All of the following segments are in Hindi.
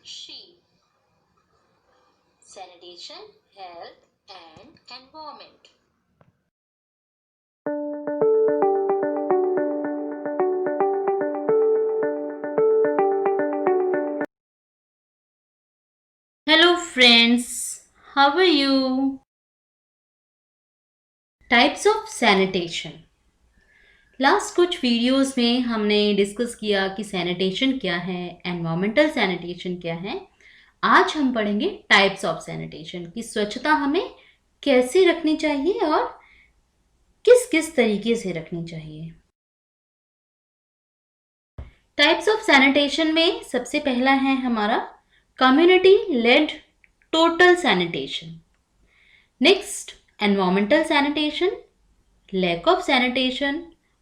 SHE, Sanitation, Health and Environment. Hello friends, how are you? Types of sanitation. Last कुछ वीडियोस में हमने डिस्कस किया कि सैनिटेशन क्या है, एनवायरमेंटल सैनिटेशन क्या है। आज हम पढ़ेंगे टाइप्स ऑफ सैनिटेशन कि स्वच्छता हमें कैसे रखनी चाहिए और किस किस तरीके से रखनी चाहिए। टाइप्स ऑफ सैनिटेशन में सबसे पहला है हमारा community lead total sanitation. Next environmental sanitation, lack of sanitation,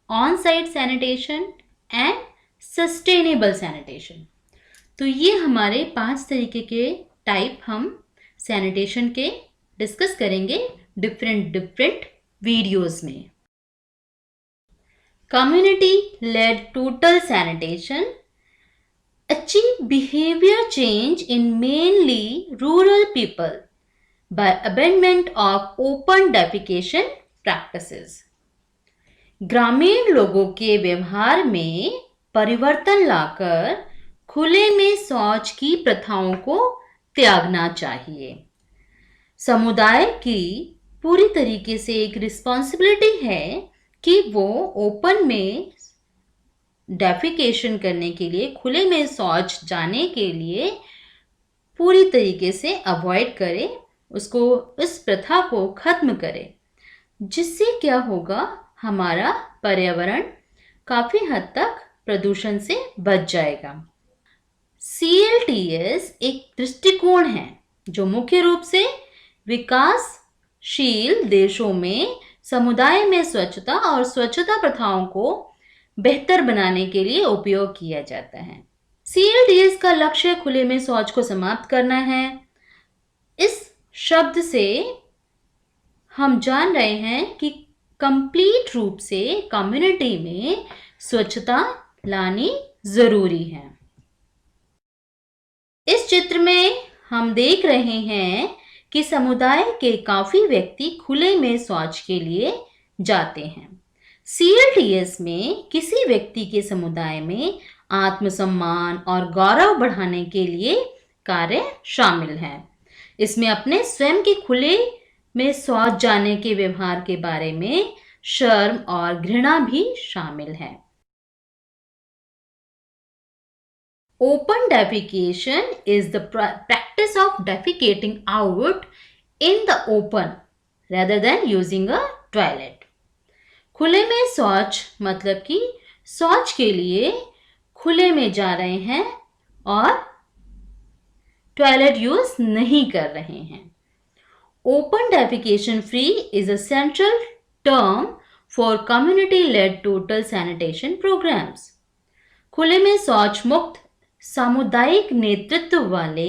on-site sanitation and sustainable sanitation। तो ये हमारे 5 तरीके के टाइप हम सैनिटेशन के डिस्कस करेंगे डिफरेंट वीडियोस में। Community lead total sanitation achieve behavior change in mainly rural people by abandonment of open defecation practices। ग्रामीण लोगों के व्यवहार में परिवर्तन लाकर खुले में शौच की प्रथाओं को त्यागना चाहिए। समुदाय की पूरी तरीके से एक रिस्पॉन्सिबिलिटी है कि वो ओपन में डेफिकेशन करने के लिए, खुले में शौच जाने के लिए पूरी तरीके से अवॉइड करे, उसको, इस प्रथा को खत्म करे, जिससे क्या होगा, हमारा पर्यावरण काफी हद तक प्रदूषण से बच जाएगा। CLTS एक दृष्टिकोण है जो मुख्य रूप से विकासशील देशों में समुदाय में स्वच्छता और स्वच्छता प्रथाओं को बेहतर बनाने के लिए उपयोग किया जाता है। CLTS का लक्ष्य खुले में शौच को समाप्त करना है। इस शब्द से हम जान रहे हैं कि कंप्लीट रूप से कम्युनिटी में स्वच्छता लानी जरूरी है। इस चित्र में हम देख रहे हैं कि समुदाय के काफी व्यक्ति खुले में शौच के लिए जाते हैं। CLTS में किसी व्यक्ति के समुदाय में आत्मसम्मान और गौरव बढ़ाने के लिए कार्य शामिल है। इसमें अपने स्वयं के खुले में शौच जाने के व्यवहार के बारे में शर्म और घृणा भी शामिल है। Open defecation is the practice of defecating out in the open rather than using a toilet। खुले में शौच मतलब कि शौच के लिए खुले में जा रहे हैं और टॉयलेट यूज नहीं कर रहे हैं। Open defecation free is a central term for community-led total sanitation programs। खुले में शौच मुक्त सामुदायिक नेतृत्व वाले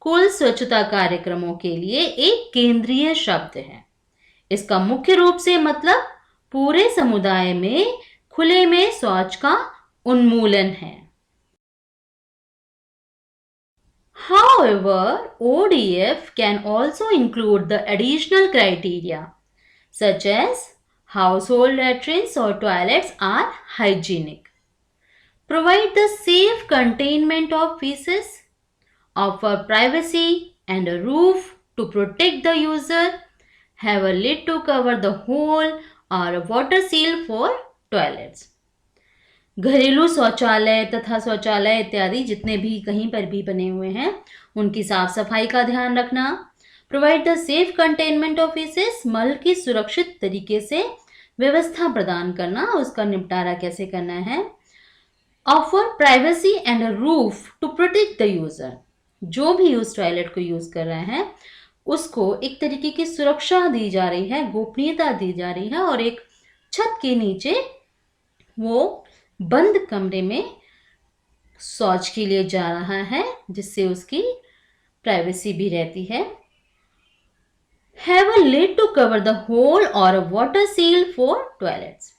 कुल स्वच्छता कार्यक्रमों के लिए एक केंद्रीय शब्द है। इसका मुख्य रूप से मतलब पूरे समुदाय में खुले में शौच का उन्मूलन है। However, ODF can also include the additional criteria such as household latrines or toilets are hygienic, provide the safe containment of feces, offer privacy and a roof to protect the user, have a lid to cover the hole or a water seal for toilets। घरेलू शौचालय तथा शौचालय इत्यादि जितने भी कहीं पर भी बने हुए हैं उनकी साफ सफाई का ध्यान रखना। Provide the safe containment of faeces, मल की सुरक्षित तरीके से व्यवस्था प्रदान करना, उसका निपटारा कैसे करना है। Offer privacy and a roof to protect the user, जो भी उस टॉयलेट को यूज कर रहे हैं उसको एक तरीके की सुरक्षा दी जा रही है, गोपनीयता दी जा रही है और एक छत के नीचे वो बंद कमरे में शौच के लिए जा रहा है, जिससे उसकी प्राइवेसी भी रहती है। Have a lid to cover the hole और a water seal for toilets,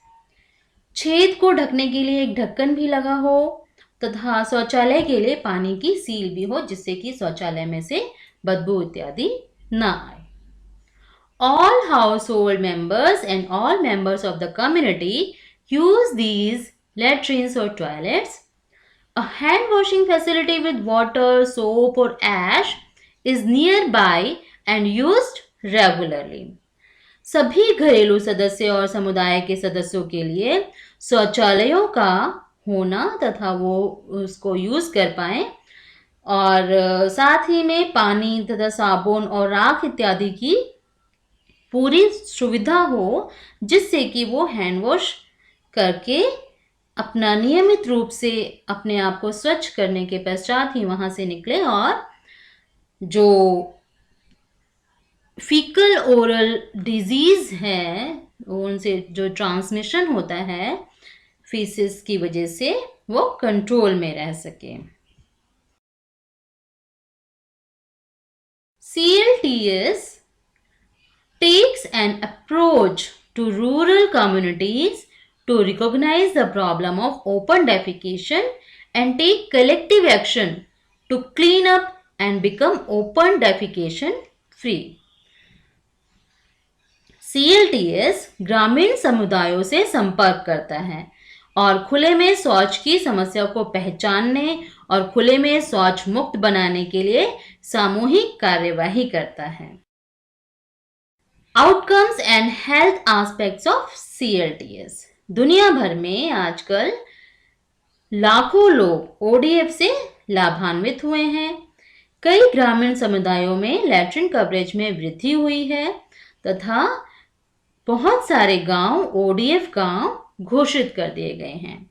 छेद को ढकने के लिए एक ढक्कन भी लगा हो तथा शौचालय के लिए पानी की सील भी हो, जिससे कि शौचालय में से बदबू इत्यादि ना आए. All household members and all members of the community use these latrines or toilets. A hand washing facility with water, soap or ash is nearby and used regularly. सभी घरेलू सदस्य और समुदाय के सदस्यों के लिए शौचालयों का होना तथा वो उसको यूज कर पाए और साथ ही में पानी तथा साबुन और राख इत्यादि की पूरी सुविधा हो, जिससे कि वो हैंड वॉश करके अपना नियमित रूप से अपने आप को स्वच्छ करने के पश्चात ही वहां से निकले और जो फीकल ओरल डिजीज है उनसे जो ट्रांसमिशन होता है फीसिस की वजह से वो कंट्रोल में रह सके. CLTS takes an approach to rural communities to recognize the problem of open defecation and take collective action to clean up and become open defecation free. CLTS ग्रामीण समुदायों से संपर्क करता है और खुले में शौच की समस्या को पहचानने और खुले में शौच मुक्त बनाने के लिए सामूहिक कार्यवाही करता है. Outcomes and health aspects of CLTS. दुनिया भर में आजकल लाखों लोग ODF से लाभान्वित हुए हैं. कई ग्रामीण समुदायों में लैट्रिन कवरेज में वृद्धि हुई है तथा बहुत सारे गांव ODF गांव घोषित कर दिए गए हैं.